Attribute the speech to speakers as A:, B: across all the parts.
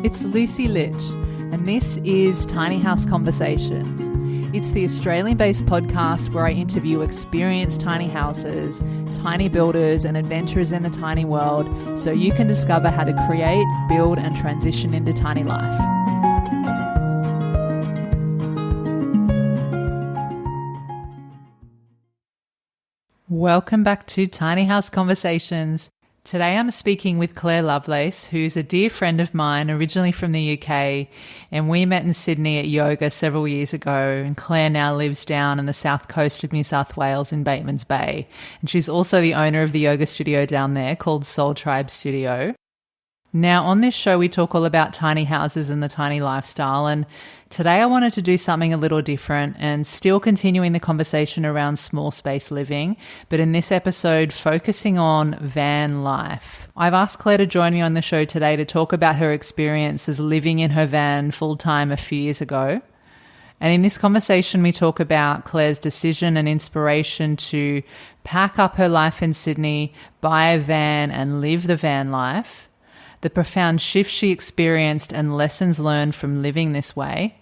A: It's Lucy Litch, and this is Tiny House Conversations. It's the Australian-based podcast where I interview experienced tiny houses, tiny builders, and adventurers in the tiny world so you can discover how to create, build, and transition into tiny life. Welcome back to Tiny House Conversations. Today I'm speaking with Clare Lovelace, who's a dear friend of mine, originally from the UK, and we met in Sydney at yoga several years ago, and Clare now lives down in the South Coast of New South Wales in Batemans Bay, and she's also the owner of the yoga studio down there called Soul Tribe Studio. Now, on this show, we talk all about tiny houses and the tiny lifestyle, and today I wanted to do something a little different and still continuing the conversation around small space living, but in this episode, focusing on van life. I've asked Clare to join me on the show today to talk about her experiences living in her van full-time a few years ago. And in this conversation, we talk about Clare's decision and inspiration to pack up her life in Sydney, buy a van and live the van life, the profound shift she experienced and lessons learned from living this way,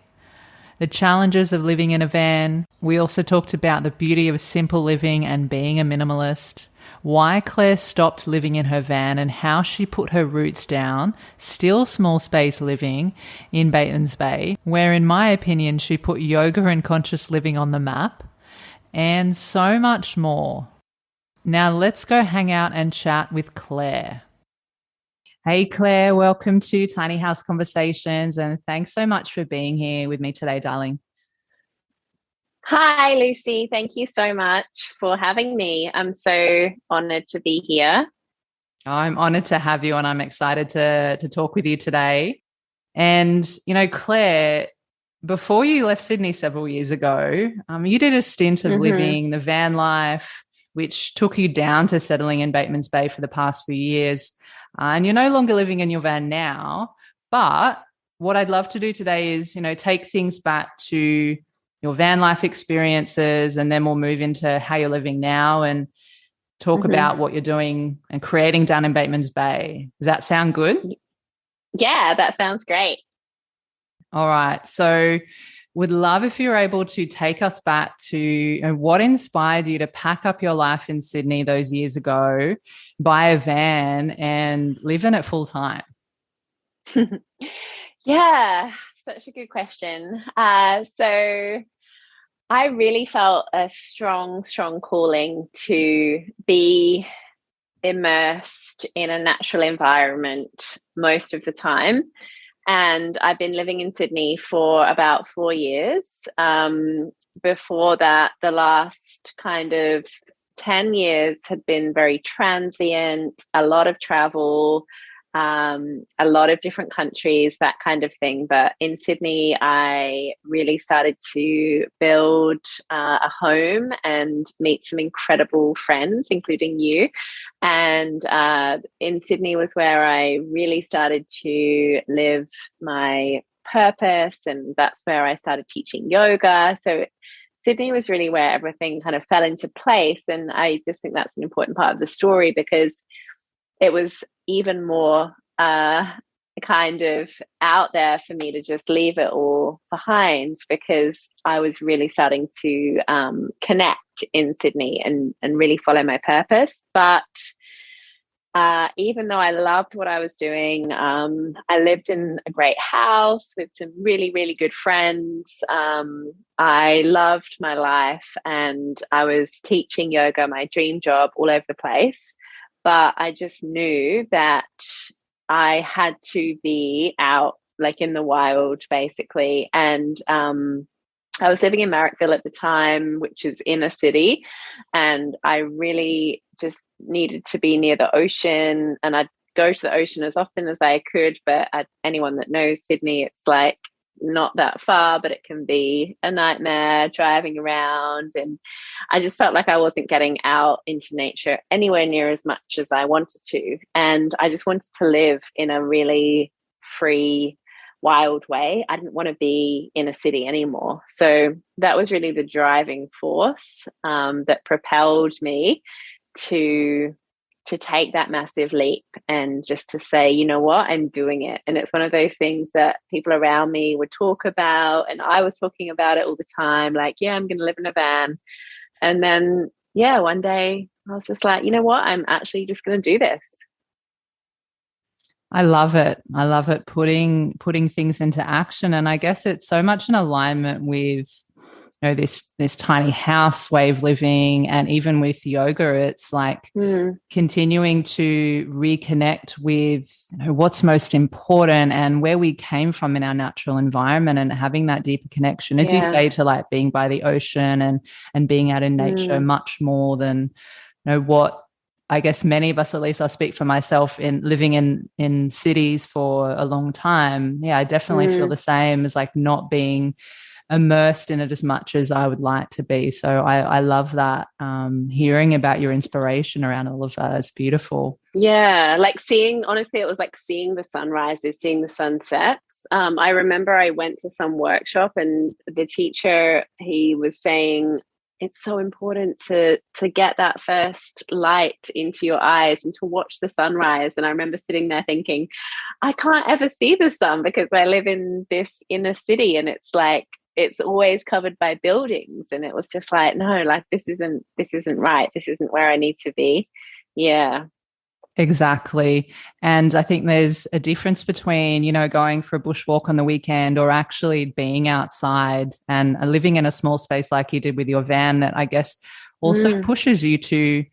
A: the challenges of living in a van. We also talked about the beauty of simple living and being a minimalist, why Clare stopped living in her van and how she put her roots down, still small space living, in Batemans Bay, where in my opinion she put yoga and conscious living on the map, and so much more. Now let's go hang out and chat with Clare. Hey Clare, welcome to Tiny House Conversations, and thanks so much for being here with me today, darling.
B: Hi Lucy, thank you so much for having me. I'm so honoured to be here.
A: I'm honoured to have you, and I'm excited to talk with you today. And, you know, Clare, before you left Sydney several years ago, you did a stint of living the van life, which took you down to settling in Batemans Bay for the past few years. And you're no longer living in your van now, but what I'd love to do today is, take things back to your van life experiences, and then we'll move into how you're living now and talk about what you're doing and creating down in Batemans Bay. Does that sound good?
B: Yeah, that sounds great.
A: All right. So would love if you're able to take us back to what inspired you to pack up your life in Sydney those years ago, buy a van and live in it full time.
B: Yeah, such a good question. So I really felt a strong calling to be immersed in a natural environment most of the time. And I've been living in Sydney for about 4 years. Before that, the last kind of 10 years had been very transient, a lot of travel, a lot of different countries, that kind of thing. But in Sydney, I really started to build a home and meet some incredible friends, including you. And in Sydney was where I really started to live my purpose, and that's where I started teaching yoga. So Sydney was really where everything kind of fell into place. And I just think that's an important part of the story, because it was even more kind of out there for me to just leave it all behind, because I was really starting to connect in Sydney and really follow my purpose. But even though I loved what I was doing, I lived in a great house with some really good friends. I loved my life, and I was teaching yoga, my dream job, all over the place. But I just knew that I had to be out, like in the wild, basically. And I was living in Marrickville at the time, which is in a city, and I really just needed to be near the ocean, and I'd go to the ocean as often as I could. But anyone that knows Sydney, it's like not that far, but it can be a nightmare driving around. And I just felt like I wasn't getting out into nature anywhere near as much as I wanted to. And I just wanted to live in a really free, wild way. I didn't want to be in a city anymore. So that was really the driving force that propelled me to to take that massive leap and just to say, you know what, I'm doing it. And it's one of those things that people around me would talk about, and I was talking about it all the time, like, yeah, I'm going to live in a van. And then, yeah, one day I was just like, you know what, I'm actually just going to do this.
A: I love it. I love it, putting things into action. And I guess it's so much in alignment with, this tiny house way of living. And even with yoga, it's like continuing to reconnect with what's most important and where we came from in our natural environment, and having that deeper connection, as you say, to like being by the ocean and being out in nature much more than what I guess many of us, at least I'll speak for myself, in living in cities for a long time. Yeah, I definitely feel the same, as like not being immersed in it as much as I would like to be. So I love that. Hearing about your inspiration around all of that, it's beautiful.
B: Yeah, like honestly, it was like seeing the sunrises, seeing the sunsets. I remember I went to some workshop, and the teacher, he was saying, it's so important to get that first light into your eyes and to watch the sunrise. And I remember sitting there thinking, I can't ever see the sun because I live in this inner city, and it's like it's always covered by buildings. And it was just like, no, like this isn't right. This isn't where I need to be. Yeah.
A: Exactly. And I think there's a difference between, going for a bushwalk on the weekend or actually being outside and living in a small space like you did with your van, that I guess also pushes you to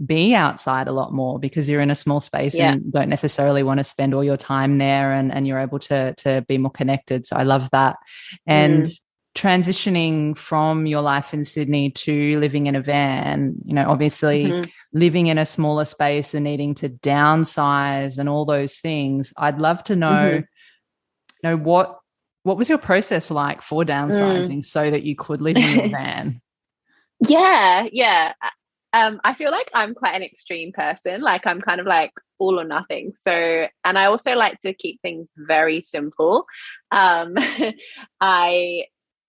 A: be outside a lot more, because you're in a small space and don't necessarily want to spend all your time there, and you're able to be more connected. So I love that. And transitioning from your life in Sydney to living in a van, obviously living in a smaller space and needing to downsize and all those things. I'd love to know, what was your process like for downsizing so that you could live in your van?
B: Yeah. I feel like I'm quite an extreme person. Like I'm kind of like all or nothing. So, and I also like to keep things very simple. I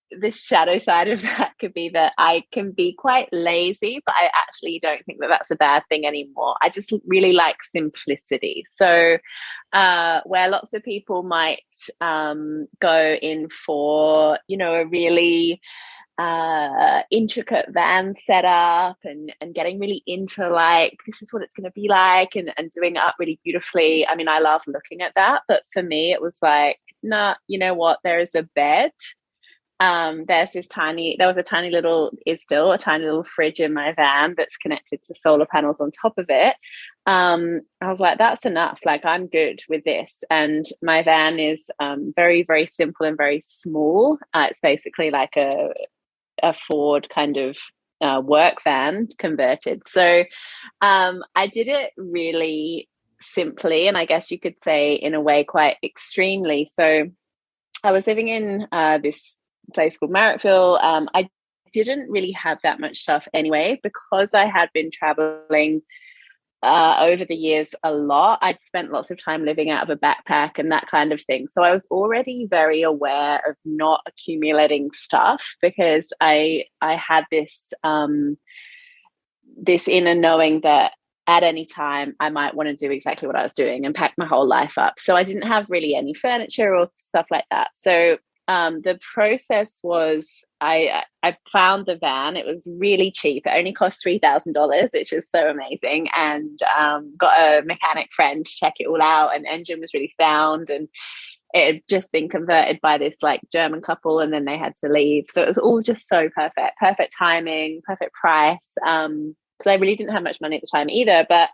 B: The shadow side of that could be that I can be quite lazy, but I actually don't think that that's a bad thing anymore. I just really like simplicity. So where lots of people might go in for, a really intricate van setup and getting really into like, this is what it's going to be like, and doing it up really beautifully. I mean, I love looking at that, but for me, it was like, nah, you know what? There is a bed. There was a tiny little, is still a tiny little fridge in my van that's connected to solar panels on top of it. I was like, that's enough. Like, I'm good with this. And my van is very, very simple and very small. It's basically like a Ford kind of work van converted. So I did it really simply, and I guess you could say in a way quite extremely. So I was living in this place called Marrickville. I didn't really have that much stuff anyway, because I had been traveling over the years a lot. I'd spent lots of time living out of a backpack and that kind of thing. So I was already very aware of not accumulating stuff, because I had this this inner knowing that at any time I might want to do exactly what I was doing and pack my whole life up. So I didn't have really any furniture or stuff like that. So the process was, I found the van. It was really cheap. It only cost $3,000, which is so amazing. And got a mechanic friend to check it all out. And engine was really sound, and it had just been converted by this like German couple, and then they had to leave. So it was all just so perfect timing, perfect price. Because I really didn't have much money at the time either. But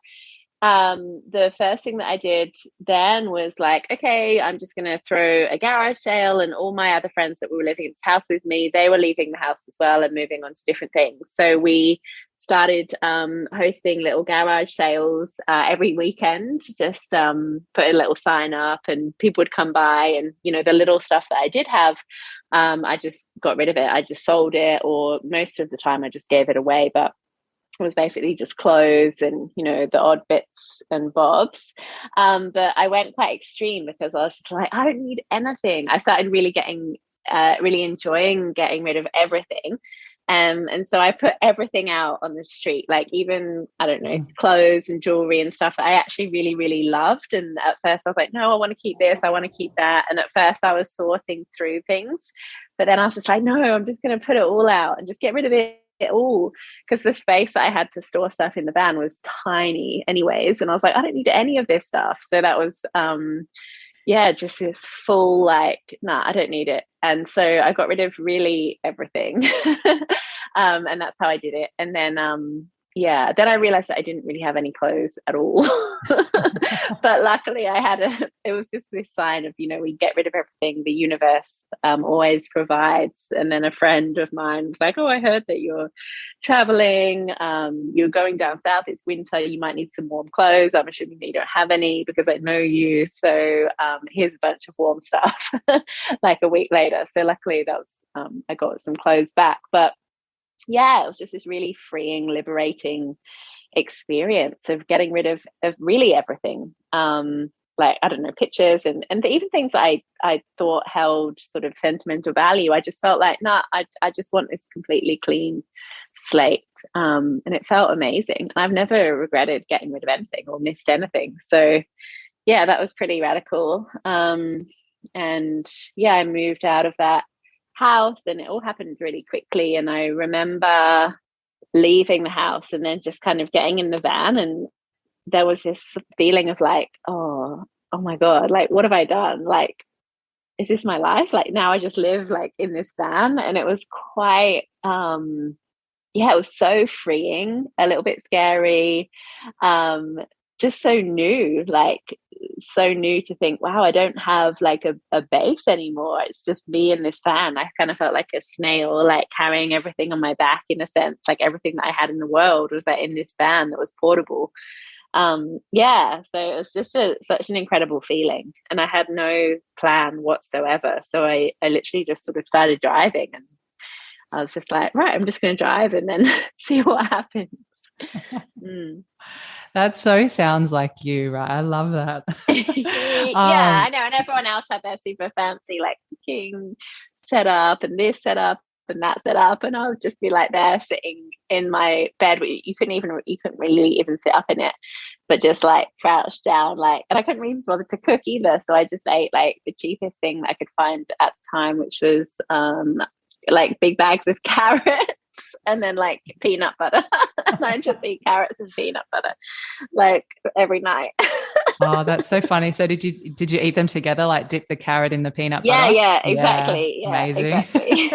B: the first thing that I did then was like, okay, I'm just going to throw a garage sale. And all my other friends that were living in this house with me, they were leaving the house as well and moving on to different things. So we started hosting little garage sales every weekend, just put a little sign up, and people would come by, and, the little stuff that I did have, I just got rid of it. I just sold it, or most of the time I just gave it away. But it was basically just clothes and, the odd bits and bobs. But I went quite extreme, because I was just like, I don't need anything. I started really really enjoying getting rid of everything. And so I put everything out on the street, like even, I don't know, clothes and jewelry and stuff that I actually really, really loved. And at first I was like, no, I want to keep this, I want to keep that. And at first I was sorting through things, but then I was just like, no, I'm just going to put it all out and just get rid of it all, because the space that I had to store stuff in the van was tiny anyways. And I was like, I don't need any of this stuff. So that was just this full like, nah, I don't need it. And so I got rid of really everything. And that's how I did it. And then then I realized that I didn't really have any clothes at all. But luckily it was just this sign of, we get rid of everything, the universe always provides. And then a friend of mine was like, oh, I heard that you're traveling, you're going down south, it's winter, you might need some warm clothes. I'm assuming that you don't have any because I know you, so here's a bunch of warm stuff. Like a week later. So luckily that was I got some clothes back. But yeah, it was just this really freeing, liberating experience of getting rid of really everything. Like, I don't know, pictures and even things I thought held sort of sentimental value. I just felt like, nah, I just want this completely clean slate. And it felt amazing. And I've never regretted getting rid of anything or missed anything. So yeah, that was pretty radical. And yeah, I moved out of that house and it all happened really quickly. And I remember leaving the house and then just kind of getting in the van, and there was this feeling of like, oh my God, like, what have I done? Like, is this my life? Like, now I just live like in this van. And it was quite, it was so freeing, a little bit scary, just so new, like so new to think, wow, I don't have like a base anymore. It's just me in this van. I kind of felt like a snail, like carrying everything on my back in a sense, like everything that I had in the world was like in this van that was portable. So it was just such an incredible feeling, and I had no plan whatsoever. So I literally just sort of started driving, and I was just like, right, I'm just going to drive and then see what happens.
A: That so sounds like you, right? I love that.
B: Yeah, I know. And everyone else had their super fancy, like cooking setup and this setup and that setup. And I would just be like there sitting in my bed. You couldn't really even sit up in it, but just like crouched down, like, and I couldn't really bother to cook either. So I just ate like the cheapest thing that I could find at the time, which was like big bags of carrots and then like peanut butter. And I just eat carrots and peanut butter like every night.
A: Oh, that's so funny. So did you eat them together, like dip the carrot in the peanut butter?
B: Yeah, exactly. Yeah,
A: amazing.
B: Exactly.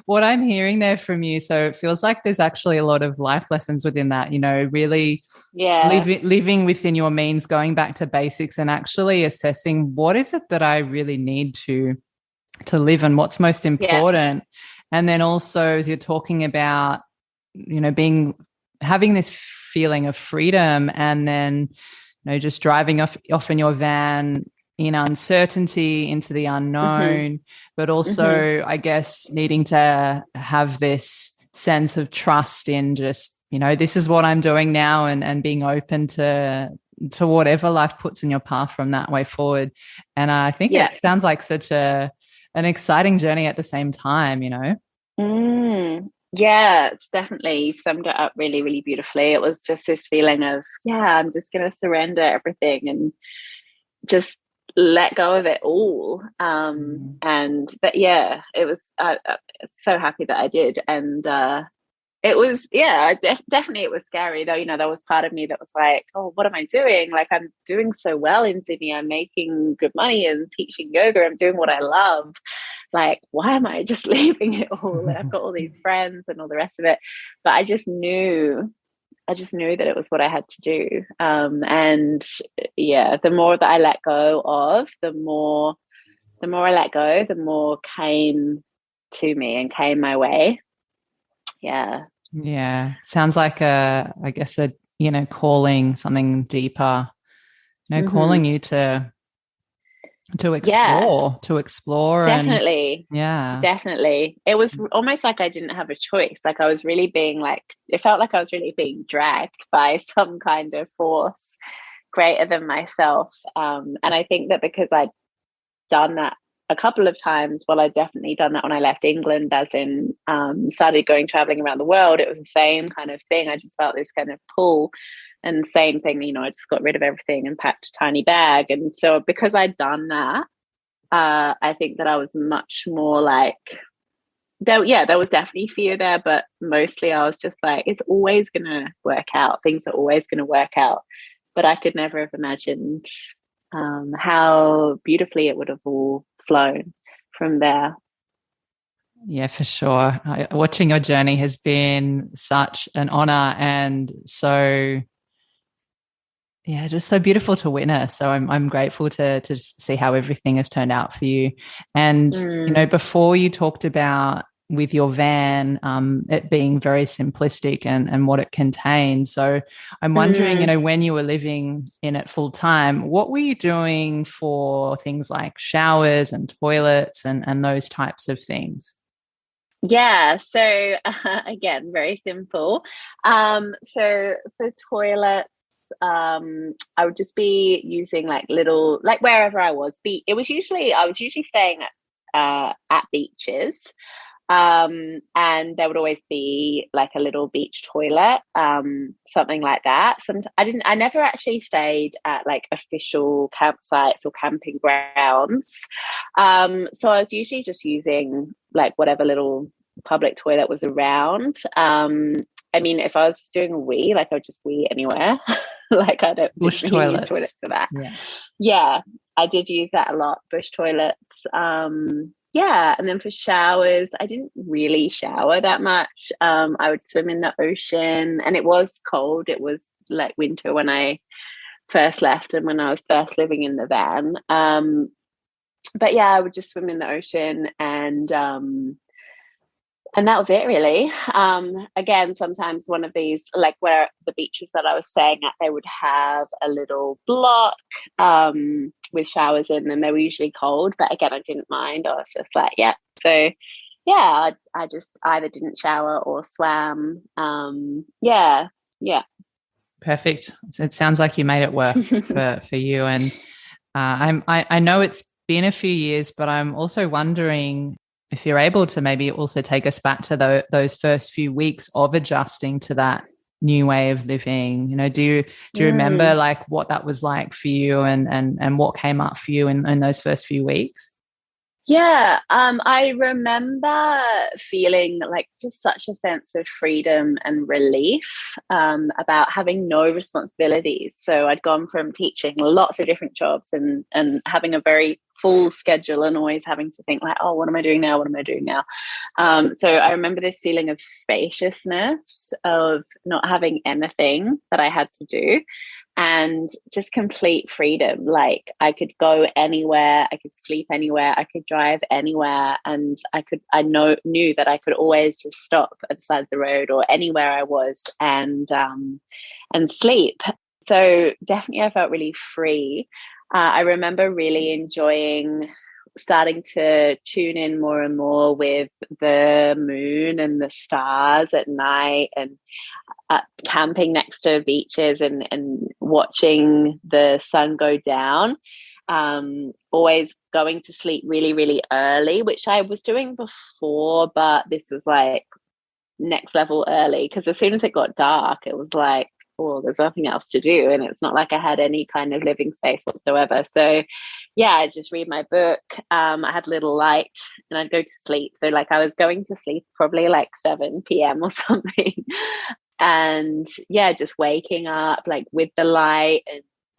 A: What I'm hearing there from you, so it feels like there's actually a lot of life lessons within that, really living within your means, going back to basics and actually assessing what is it that I really need to live and what's most important. Yeah. And then also, as you're talking about, having this feeling of freedom, and then, just driving off in your van in uncertainty into the unknown, but also, I guess, needing to have this sense of trust in just, this is what I'm doing now, and being open to whatever life puts in your path from that way forward. And I think it sounds like such an exciting journey at the same time,
B: Yeah, it's definitely, you've summed it up really, really beautifully. It was just this feeling of, I'm just going to surrender everything and just let go of it all. And that, it was so happy that I did. And it was, definitely it was scary though. There was part of me that was like, oh, what am I doing? Like, I'm doing so well in Sydney. I'm making good money and teaching yoga. I'm doing what I love. Like, why am I just leaving it all? And I've got all these friends and all the rest of it. But I just knew that it was what I had to do. And the more that I let go of, the more I let go, the more came to me and came my way.
A: Yeah. Sounds like I guess calling, something deeper, calling you to explore.
B: Definitely.
A: And
B: definitely. It was almost like I didn't have a choice. Like, I was really being it felt like I was really being dragged by some kind of force greater than myself. And I think that because I'd done that a couple of times. Well, I'd definitely done that when I left England, as in started going traveling around the world. It was the same kind of thing. I just felt this kind of pull, and same thing, you know, I just got rid of everything and packed a tiny bag. And so because I'd done that, I think that I was much more like, there was definitely fear there, but mostly I was just like, it's always going to work out. Things are always going to work out. But I could never have imagined how beautifully it would have all flown from there.
A: Yeah, for sure. Watching your journey has been such an honor, and so yeah, just so beautiful to witness. So I'm grateful to see how everything has turned out for you. And you know, before you talked about with your van, it being very simplistic and what it contained. So I'm wondering, you know, when you were living in it full time, what were you doing for things like showers and toilets and those types of things?
B: Yeah, so again, very simple. So for toilets, I would just be using like little, like wherever I was. I was usually staying at beaches, and there would always be like a little beach toilet, something like that. I never actually stayed at like official campsites or camping grounds. So I was usually just using like whatever little public toilet was around. I mean, if I was doing a wee, like I would just wee anywhere. Like didn't
A: Bush
B: really use
A: toilets.
B: toilets for that.
A: Yeah.
B: Yeah, I did use that a lot, bush toilets. Yeah, and then for showers, I didn't really shower that much. I would swim in the ocean, and it was cold. It was like winter when I first left and when I was first living in the van. But yeah, I would just swim in the ocean, and that was it really. Again, sometimes one of these, like where the beaches that I was staying at, they would have a little block with showers in them. They were usually cold, but again, I didn't mind. I was just like, yeah. So yeah, I just either didn't shower or swam. Yeah.
A: Perfect. It sounds like you made it work for you. And I know it's been a few years, but I'm also wondering if you're able to maybe also take us back to those first few weeks of adjusting to that new way of living. You know, do you remember like what that was like for you and what came up for you in those first few weeks?
B: Yeah, I remember feeling like just such a sense of freedom and relief, about having no responsibilities. So I'd gone from teaching lots of different jobs and having a very full schedule and always having to think like, oh, what am I doing now? What am I doing now? So I remember this feeling of spaciousness, of not having anything that I had to do, and just complete freedom. Like I could go anywhere, I could sleep anywhere, I could drive anywhere, and knew that I could always just stop at the side of the road or anywhere I was and sleep. So definitely I felt really free. I remember really enjoying starting to tune in more and more with the moon and the stars at night, and camping next to beaches and watching the sun go down. Always going to sleep really, really early, which I was doing before, but this was like next level early, because as soon as it got dark, it was like, well, there's nothing else to do. And it's not like I had any kind of living space whatsoever. So yeah, I just read my book. I had a little light and I'd go to sleep. So like I was going to sleep probably like 7 p.m. or something. And yeah, just waking up like with the light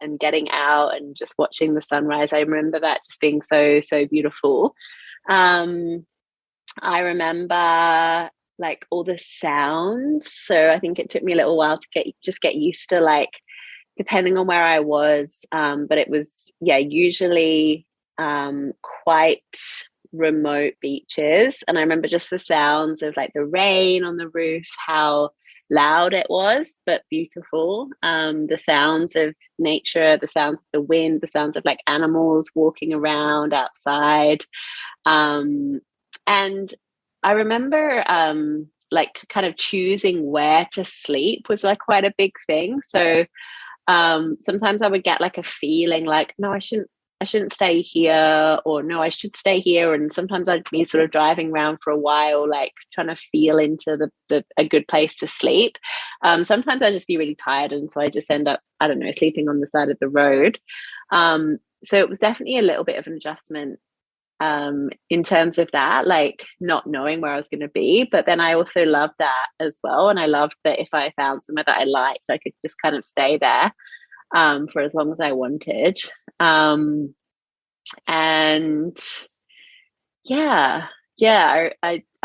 B: and getting out and just watching the sunrise. I remember that just being so, so beautiful. I remember like all the sounds. So I think it took me a little while to get used to, like, depending on where I was. But it was, yeah, usually quite remote beaches. And I remember just the sounds of like the rain on the roof, how loud it was, but beautiful. The sounds of nature, the sounds of the wind, the sounds of like animals walking around outside. And I remember like kind of choosing where to sleep was like quite a big thing. So sometimes I would get like a feeling like, no, I shouldn't I shouldn't stay here, or no, I should stay here. And sometimes I'd be sort of driving around for a while, like trying to feel into a good place to sleep. Sometimes I'd just be really tired, and so I just end up, I don't know, sleeping on the side of the road. So it was definitely a little bit of an adjustment in terms of that, like not knowing where I was going to be. But then I also loved that as well, and I loved that if I found somewhere that I liked, I could just kind of stay there for as long as I wanted. And I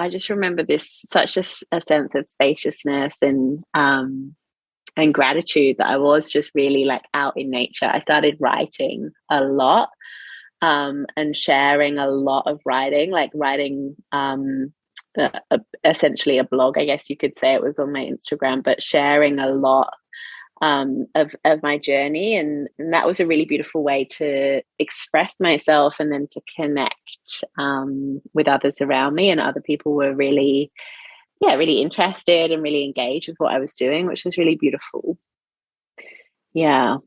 B: just remember this such a sense of spaciousness and gratitude that I was just really like out in nature. I started writing a lot and sharing a lot of writing, like writing essentially a blog, I guess you could say. It was on my Instagram, but sharing a lot of my journey, and that was a really beautiful way to express myself and then to connect with others around me. And other people were really interested and really engaged with what I was doing, which was really beautiful. Yeah.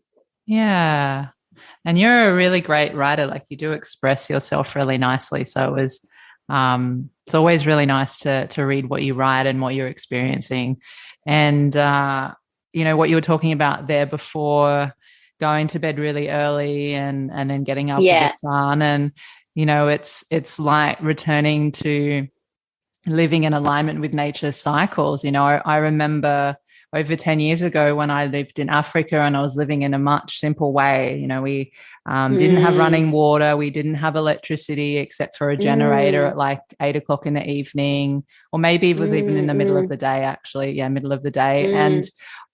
A: And you're a really great writer. Like, you do express yourself really nicely. So it was, it's always really nice to read what you write and what you're experiencing. And, what you were talking about there before, going to bed really early and then getting up with the sun. And, it's like returning to living in alignment with nature's cycles. I remember over 10 years ago when I lived in Africa, and I was living in a much simple way. We didn't have running water. We didn't have electricity except for a generator at like 8:00 in the evening, or maybe it was even in the middle of the day, actually. Yeah, middle of the day. And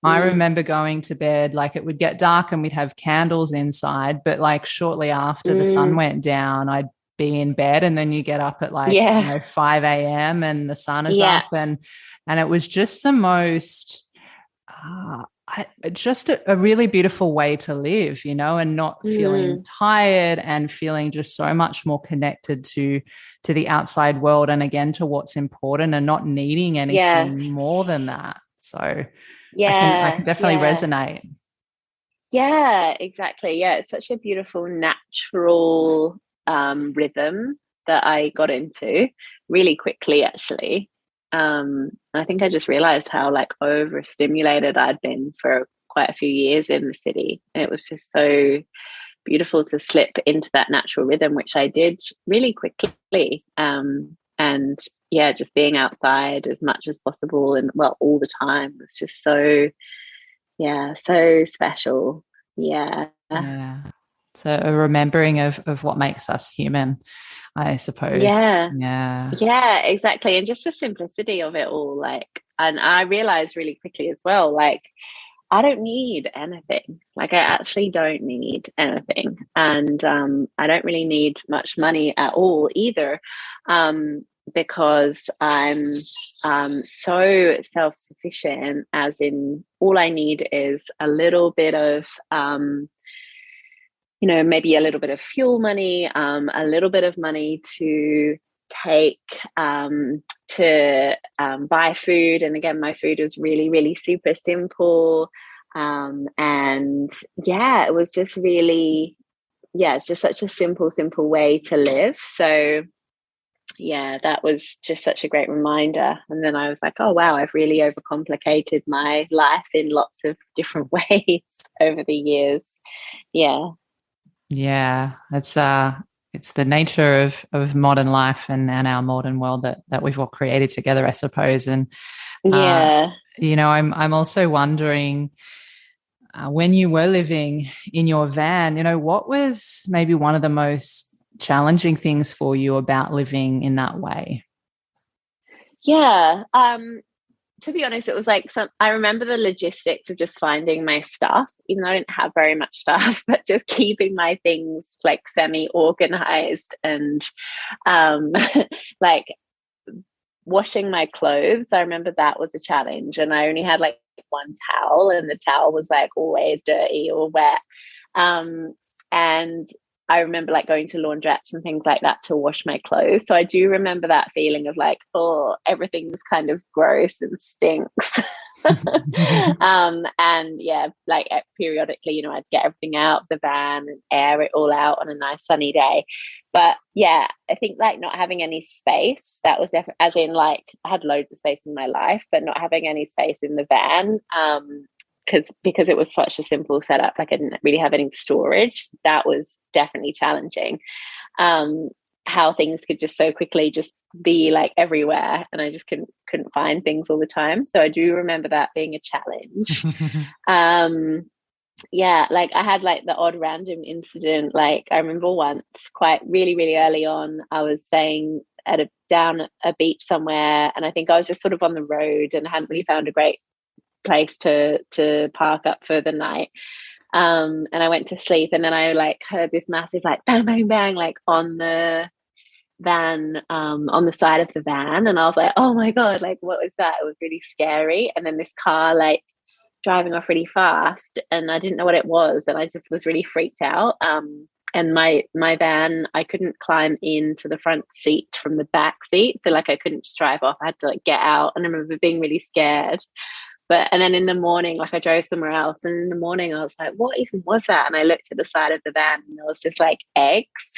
A: I remember going to bed, like it would get dark and we'd have candles inside, but like shortly after the sun went down, I'd be in bed, and then you get up at like 5 a.m. and the sun is up, and it was just the most just a really beautiful way to live, and not feeling tired, and feeling just so much more connected to the outside world, and again to what's important, and not needing anything more than that. So I can definitely resonate.
B: Yeah, exactly. Yeah, it's such a beautiful natural rhythm that I got into really quickly, actually. I think I just realized how like overstimulated I'd been for quite a few years in the city. And it was just so beautiful to slip into that natural rhythm, which I did really quickly. And just being outside as much as possible, and well, all the time, was just so special. Yeah.
A: So a remembering of what makes us human, I suppose.
B: Yeah, exactly. And just the simplicity of it all. Like, and I realized really quickly as well, like, I don't need anything. Like, I actually don't need anything. And I don't really need much money at all either. Because I'm so self-sufficient, as in all I need is a little bit of maybe a little bit of fuel money, a little bit of money to take to buy food. And again, my food was really, really super simple. And it was just really, it's just such a simple way to live. So that was just such a great reminder. And then I was like, oh wow, I've really overcomplicated my life in lots of different ways over the years.
A: It's the nature of modern life and our modern world that we've all created together, I suppose. And I'm also wondering, when you were living in your van, what was maybe one of the most challenging things for you about living in that way?
B: To be honest, it was like I remember the logistics of just finding my stuff, even though I didn't have very much stuff, but just keeping my things like semi-organized, and like washing my clothes. I remember that was a challenge, and I only had like one towel, and the towel was like always dirty or wet. And I remember like going to laundrettes and things like that to wash my clothes. So I do remember that feeling of like, oh, everything's kind of gross and stinks. And yeah, like periodically, I'd get everything out of the van and air it all out on a nice sunny day. But yeah, I think like not having any space, that was definitely, as in like I had loads of space in my life, but not having any space in the van, because it was such a simple setup, like I didn't really have any storage. That was definitely challenging. um how things could just so quickly just be like everywhere, and I just couldn't find things all the time. So I do remember that being a challenge. um yeah, like I had like the odd random incident. Like I remember once, quite really really early on, I was staying at a down a beach somewhere, and I think I was just sort of on the road and I hadn't really found a great place to park up for the night. And I went to sleep, and then I like heard this massive like bang bang bang like on the van, on the side of the van, and I was like, oh my god, like what was that? It was really scary. And then this car like driving off really fast, and I didn't know what it was, and I just was really freaked out. And my van, I couldn't climb into the front seat from the back seat, so like I couldn't just drive off. I had to like get out, and I remember being really scared. But and then in the morning, like I drove somewhere else, and in the morning I was like, what even was that? And I looked at the side of the van, and there was just like eggs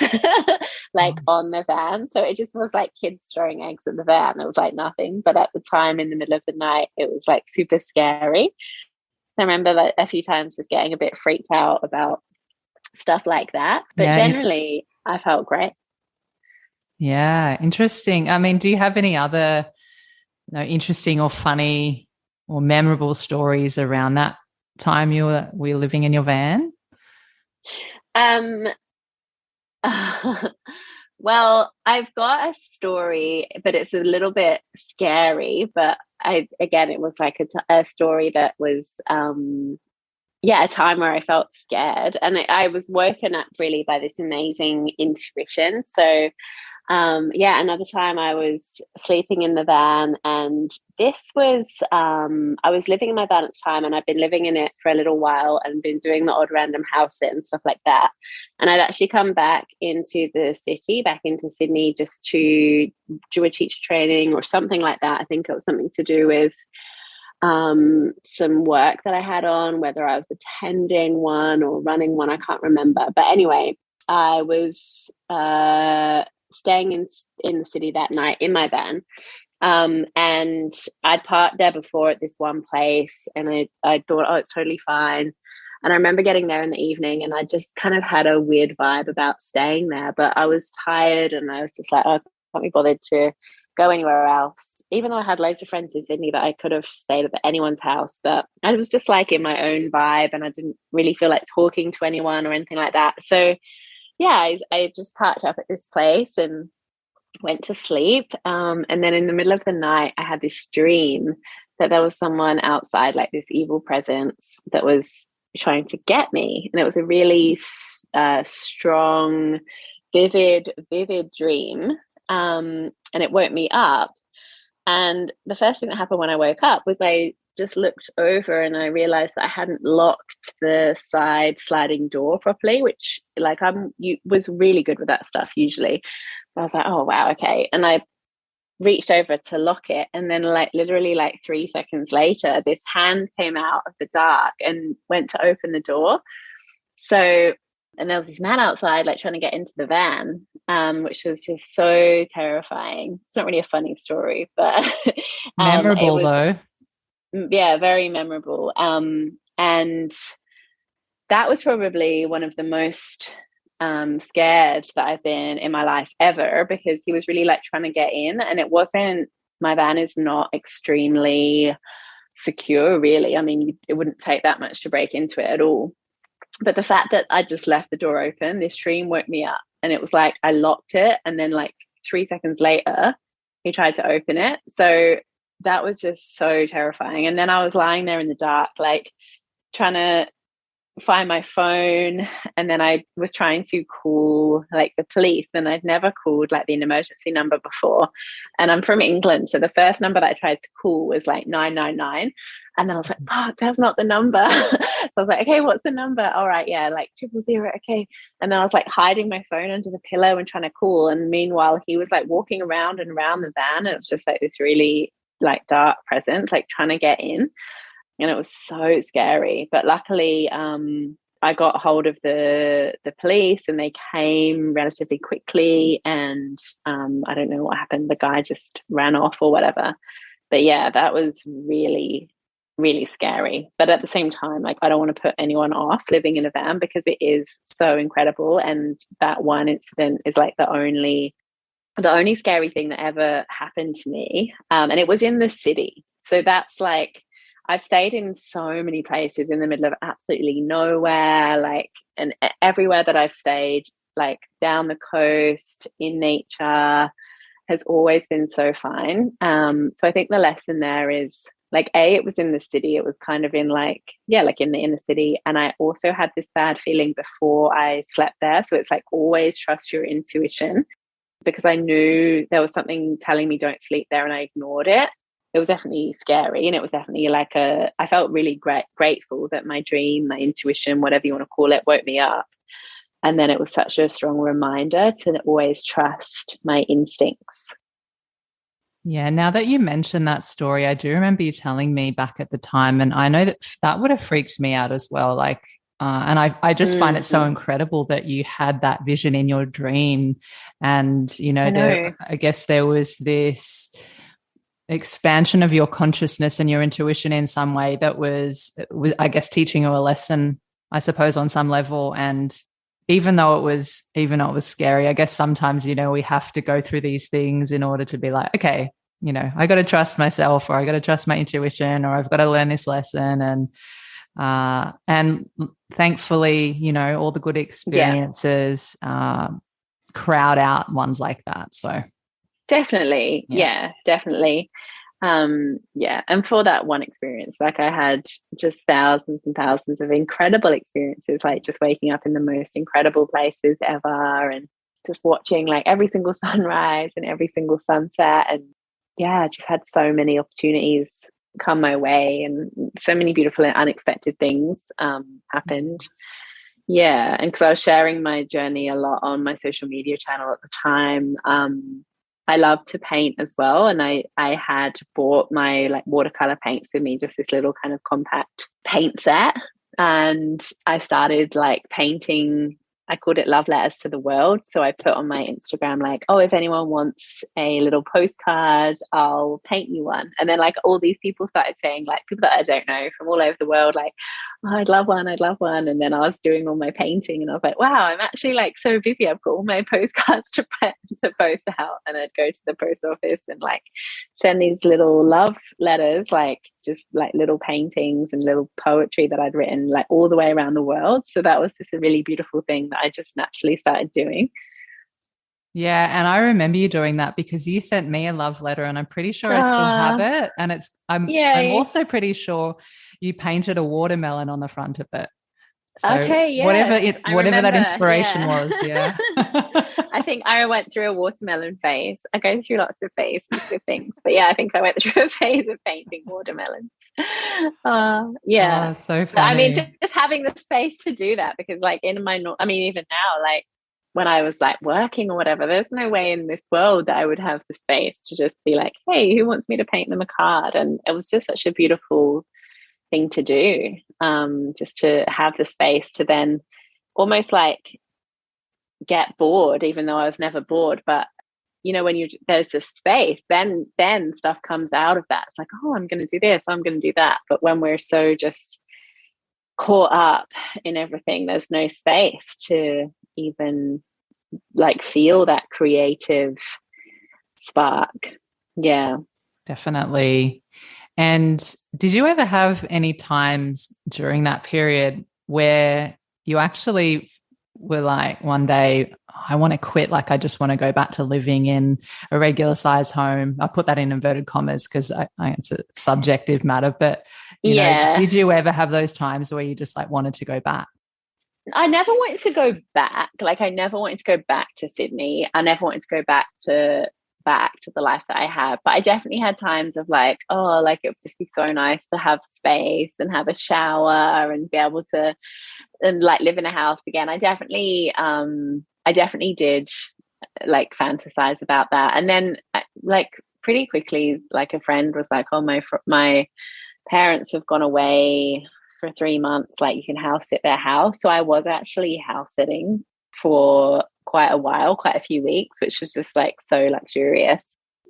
B: like on the van. So it just was like kids throwing eggs in the van. It was like nothing. But at the time, in the middle of the night, it was like super scary. So I remember that a few times just getting a bit freaked out about stuff like that. But
A: Yeah.
B: generally I felt great.
A: Yeah. Interesting. I mean, do you have any other interesting or funny or memorable stories around that time were living in your van?
B: Um Well, I've got a story, but it's a little bit scary. But it was like a story that was, yeah, a time where I felt scared. And I was woken up really by this amazing intuition. So, yeah, another time I was sleeping in the van, and this was, I was living in my van at the time, and I'd been living in it for a little while and been doing the odd random house sit and stuff like that. And I'd actually come back into the city, back into Sydney, just to do a teacher training or something like that. I think it was something to do with some work that I had on, whether I was attending one or running one, I can't remember. But anyway, I was staying in the city that night in my van. And I'd parked there before at this one place, and I thought, oh, it's totally fine. And I remember getting there in the evening, and I just kind of had a weird vibe about staying there, but I was tired, and I was just like, oh, I can't be bothered to go anywhere else, even though I had loads of friends in Sydney that I could have stayed at anyone's house. But I was just like in my own vibe, and I didn't really feel like talking to anyone or anything like that. So yeah, I just parked up at this place and went to sleep. And then in the middle of the night, I had this dream that there was someone outside, like this evil presence that was trying to get me. And it was a really strong, vivid dream. And it woke me up. And the first thing that happened when I woke up was I just looked over and I realized that I hadn't locked the side sliding door properly, which like was really good with that stuff usually. I was like, oh wow, okay. And I reached over to lock it, and then like literally like 3 seconds later, this hand came out of the dark and went to open the door. So, and there was this man outside like trying to get into the van, which was just so terrifying. It's not really a funny story, but
A: Memorable
B: it was,
A: though.
B: yeah, very memorable. And that was probably one of the most scared that I've been in my life ever, because he was really like trying to get in, and my van is not extremely secure really. I mean, it wouldn't take that much to break into it at all. But the fact that I just left the door open, this dream woke me up, and it was like I locked it, and then like 3 seconds later he tried to open it. So that was just so terrifying. And then I was lying there in the dark, like trying to find my phone, and then I was trying to call like the police, and I'd never called like the emergency number before, and I'm from England, so the first number that I tried to call was like 999, and then I was like, fuck, that's not the number. So I was like, okay, what's the number? All right, yeah, like 000, okay. And then I was like hiding my phone under the pillow and trying to call, and meanwhile he was like walking around and around the van, and it was just like this really like dark presence, like trying to get in, and it was so scary. But luckily, I got hold of the police, and they came relatively quickly. And I don't know what happened. The guy just ran off or whatever. But yeah, that was really, really scary. But at the same time, like, I don't want to put anyone off living in a van, because it is so incredible. And that one incident is like the only scary thing that ever happened to me. And it was in the city. So that's like, I've stayed in so many places in the middle of absolutely nowhere, like, and everywhere that I've stayed, like down the coast in nature, has always been so fine. So I think the lesson there is, like, it was in the city. It was kind of in like, yeah, like in the inner city. And I also had this bad feeling before I slept there. So it's like, always trust your intuition, because I knew there was something telling me don't sleep there, and I ignored it. It was definitely scary, and it was definitely like I felt really grateful that my dream, my intuition, whatever you want to call it, woke me up. And then it was such a strong reminder to always trust my instincts.
A: Yeah, now that you mention that story, I do remember you telling me back at the time, and I know that that would have freaked me out as well. Like, and I just find it so incredible that you had that vision in your dream, and I guess there was this expansion of your consciousness and your intuition in some way that was I guess teaching you a lesson, I suppose, on some level. And even though it was scary, I guess sometimes, we have to go through these things in order to be like, okay, I got to trust myself, or I got to trust my intuition, or I've got to learn this lesson. And thankfully, all the good experiences crowd out ones like that. So
B: definitely. Yeah, definitely. And for that one experience, like, I had just thousands and thousands of incredible experiences, like just waking up in the most incredible places ever, and just watching like every single sunrise and every single sunset. And yeah, just had so many opportunities come my way, and so many beautiful and unexpected things happened. Yeah, and because I was sharing my journey a lot on my social media channel at the time, I love to paint as well, and I had bought my like watercolor paints with me, just this little kind of compact paint set, and I started like painting. I called it Love Letters to the World. So I put on my Instagram like, oh, if anyone wants a little postcard, I'll paint you one. And then like all these people started saying, like people that I don't know from all over the world, like, oh, I'd love one. And then I was doing all my painting, and I was like, wow, I'm actually like so busy. I've got all my postcards to post out. And I'd go to the post office and like send these little love letters, like just like little paintings and little poetry that I'd written like all the way around the world. So that was just a really beautiful thing that I just naturally started doing.
A: Yeah, and I remember you doing that because you sent me a love letter, and I'm pretty sure I still have it. And I'm also pretty sure you painted a watermelon on the front of it. So
B: okay, yeah.
A: Whatever that inspiration was, yeah.
B: I think I went through a watermelon phase. I go through lots of phases with things, but yeah, I think I went through a phase of painting watermelons. Yeah.
A: Oh, so funny.
B: I mean, just having the space to do that, because like even now, like when I was like working or whatever, there's no way in this world that I would have the space to just be like, hey, who wants me to paint them a card? And it was just such a beautiful thing to do, just to have the space to then almost like get bored, even though I was never bored. But when there's this space, then stuff comes out of that. It's like, oh, I'm going to do this, I'm going to do that. But when we're so just caught up in everything, there's no space to even like feel that creative spark. Yeah,
A: definitely. And did you ever have any times during that period where you actually were like, one day, I want to quit, like I just want to go back to living in a regular size home? I put that in inverted commas because it's a subjective matter, but you know, did you ever have those times where you just like wanted to go back?
B: I never wanted to go back. Like, I never wanted to go back to Sydney. I never wanted to go back to the life that I had. But I definitely had times of like, oh, like it would just be so nice to have space and have a shower and be able to and like live in a house again. I definitely did like fantasize about that. And then like pretty quickly, like a friend was like, oh, my parents have gone away for 3 months, like you can house sit their house. So I was actually house sitting for quite a while, quite a few weeks, which was just like so luxurious.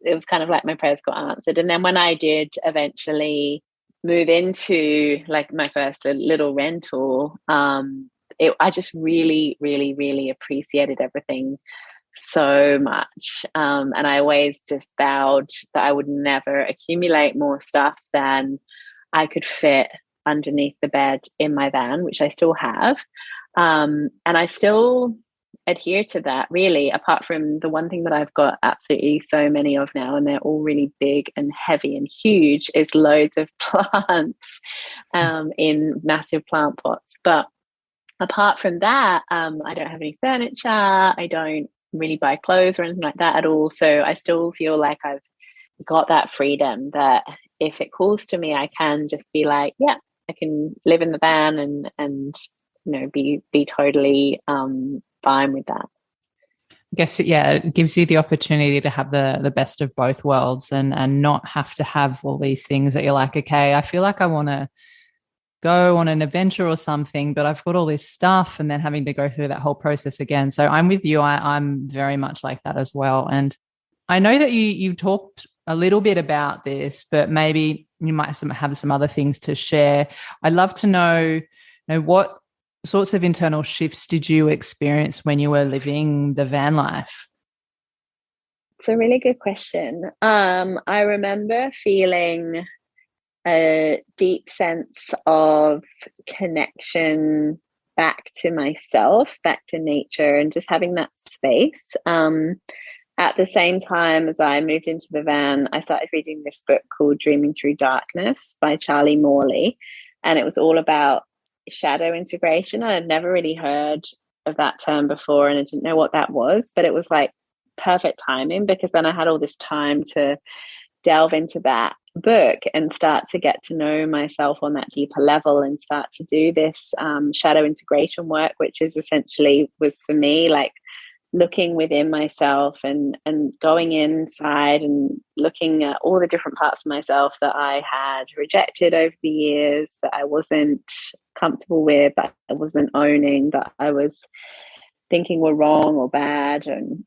B: It was kind of like my prayers got answered. And then when I did eventually move into like my first little rental, I just really, really, really appreciated everything so much. And I always just vowed that I would never accumulate more stuff than I could fit underneath the bed in my van, which I still have. And I still adhere to that, really, apart from the one thing that I've got absolutely so many of now, and they're all really big and heavy and huge, is loads of plants in massive plant pots. But apart from that, I don't have any furniture. I don't really buy clothes or anything like that at all. So I still feel like I've got that freedom that if it calls to me, I can just be like, yeah, I can live in the van and be totally fine with that.
A: I guess, yeah, it gives you the opportunity to have the best of both worlds and not have to have all these things that you're like, okay, I feel like I want to go on an adventure or something, but I've got all this stuff, and then having to go through that whole process again. So I'm with you. I'm very much like that as well. And I know that you talked a little bit about this, but maybe you might have some other things to share. I'd love to know what sorts of internal shifts did you experience when you were living the van life?
B: It's a really good question. I remember feeling a deep sense of connection back to myself, back to nature, and just having that space. At the same time as I moved into the van, I started reading this book called Dreaming Through Darkness by Charlie Morley. And it was all about shadow integration. I had never really heard of that term before, and I didn't know what that was, but it was like perfect timing, because then I had all this time to delve into that book and start to get to know myself on that deeper level and start to do this shadow integration work, which is essentially was for me like looking within myself and going inside and looking at all the different parts of myself that I had rejected over the years, that I wasn't comfortable with, that I wasn't owning, that I was thinking were wrong or bad. And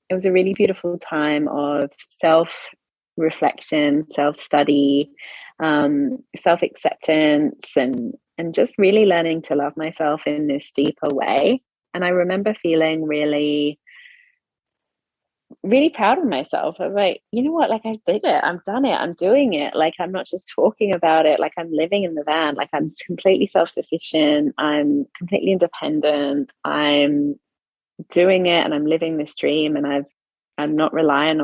B: it was a really beautiful time of self-reflection, self-study, self-acceptance, and just really learning to love myself in this deeper way. And I remember feeling really, really proud of myself. I was like, you know what? Like, I did it. I've done it. I'm doing it. Like, I'm not just talking about it. Like, I'm living in the van. Like, I'm completely self-sufficient. I'm completely independent. I'm doing it and I'm living this dream, and I'm not reliant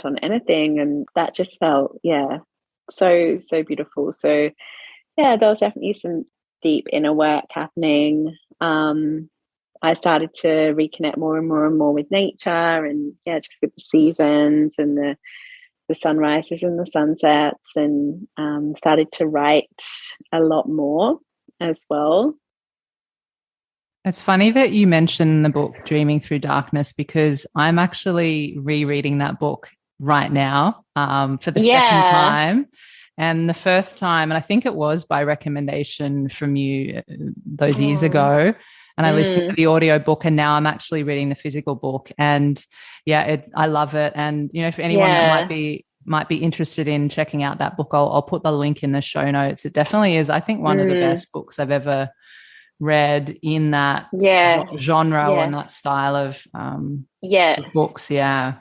B: on anything. And that just felt, yeah, so beautiful. So yeah, there was definitely some deep inner work happening. I started to reconnect more and more and more with nature, and yeah, just with the seasons and the sunrises and the sunsets, and started to write a lot more as well.
A: It's funny that you mentioned the book Dreaming Through Darkness, because I'm actually rereading that book right now for the second time. And the first time, and I think it was by recommendation from you those years ago, and I listened to the audio book, and now I'm actually reading the physical book. And yeah, I love it. And, you know, for anyone that might be interested in checking out that book, I'll put the link in the show notes. It definitely is, I think, one of the best books I've ever read in that genre and that style of books.
B: I'd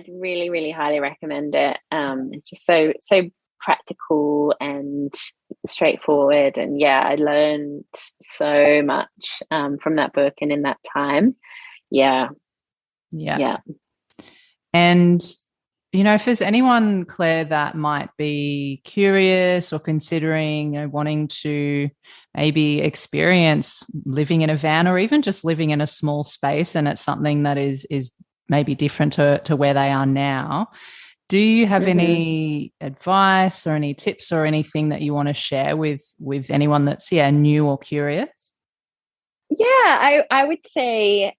B: really, really highly recommend it. It's just so practical and straightforward, and I learned so much from that book and in that time.
A: And you know, if there's anyone, Claire, that might be curious or considering, you know, wanting to maybe experience living in a van or even just living in a small space, and it's something that is maybe different to where they are now, do you have any advice or any tips or anything that you want to share with anyone that's new or curious?
B: I would say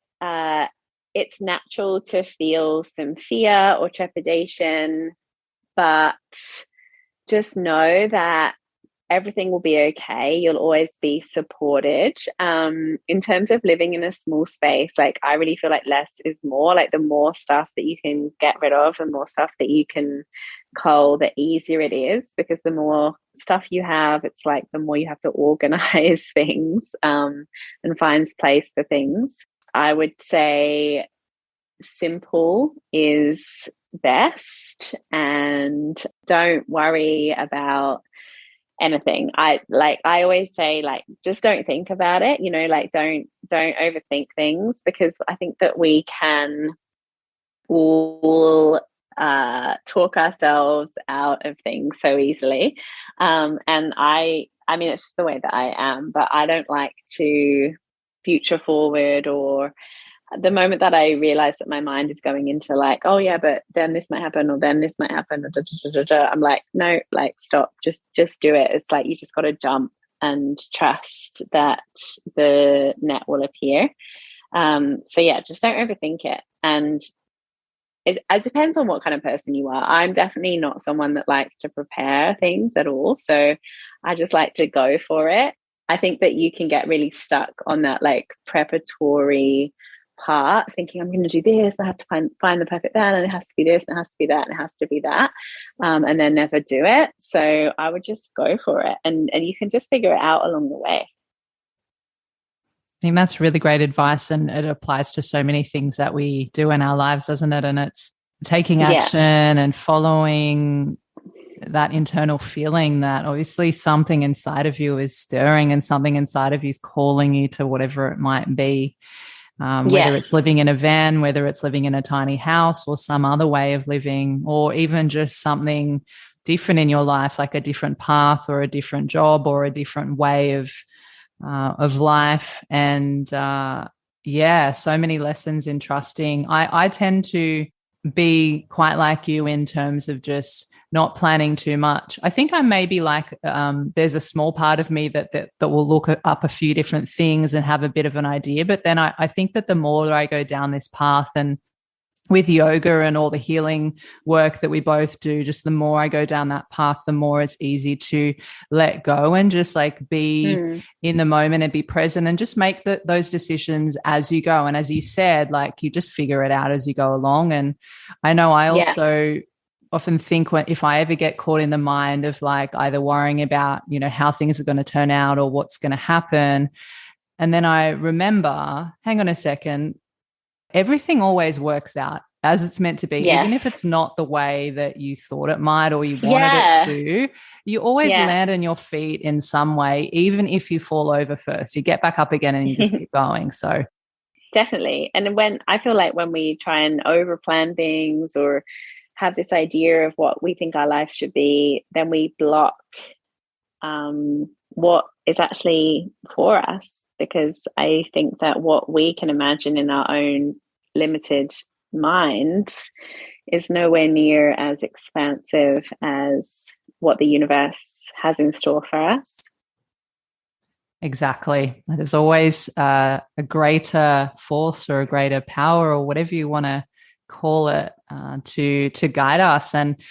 B: it's natural to feel some fear or trepidation, but just know that everything will be okay. You'll always be supported. In terms of living in a small space, like I really feel like less is more. Like the more stuff that you can get rid of and more stuff that you can cull, the easier it is, because the more stuff you have, it's like the more you have to organize things and find place for things. I would say simple is best, and don't worry about anything. I always say, like, just don't think about it, like don't overthink things, because I think that we can all talk ourselves out of things so easily. And I mean, it's just the way that I am, but I don't like to future forward, or the moment that I realize that my mind is going into like, oh yeah, but then this might happen, or then this might happen, I'm like, no, like stop, just do it. It's like you just got to jump and trust that the net will appear. So yeah, just don't overthink it. And it depends on what kind of person you are. I'm definitely not someone that likes to prepare things at all, so I just like to go for it. I think that you can get really stuck on that like preparatory part, thinking I'm going to do this, I have to find the perfect band, and it has to be this, and it has to be that, and it has to be that, and then never do it. So I would just go for it, and you can just figure it out along the way.
A: I think that's really great advice, and it applies to so many things that we do in our lives, doesn't it? And it's taking action and following that internal feeling that obviously something inside of you is stirring and something inside of you is calling you to whatever it might be. Whether it's living in a van, whether it's living in a tiny house or some other way of living, or even just something different in your life, like a different path or a different job or a different way of life. And so many lessons in trusting. I tend to be quite like you in terms of just not planning too much. I think I may be like, there's a small part of me that will look up a few different things and have a bit of an idea. But then I think that the more that I go down this path, and with yoga and all the healing work that we both do, just the more I go down that path, the more it's easy to let go and just like be in the moment and be present and just make those decisions as you go. And as you said, like you just figure it out as you go along. And I know I also often think if I ever get caught in the mind of like either worrying about, how things are going to turn out or what's going to happen. And then I remember, hang on a second, everything always works out as it's meant to be, even if it's not the way that you thought it might or you wanted it to. You always land on your feet in some way, even if you fall over first. You get back up again and you just keep going. So
B: definitely. And when I feel like when we try and overplan things or have this idea of what we think our life should be, then we block what is actually for us. Because I think that what we can imagine in our own limited minds is nowhere near as expansive as what the universe has in store for us.
A: Exactly. There's always a greater force or a greater power or whatever you want to call it to guide us. And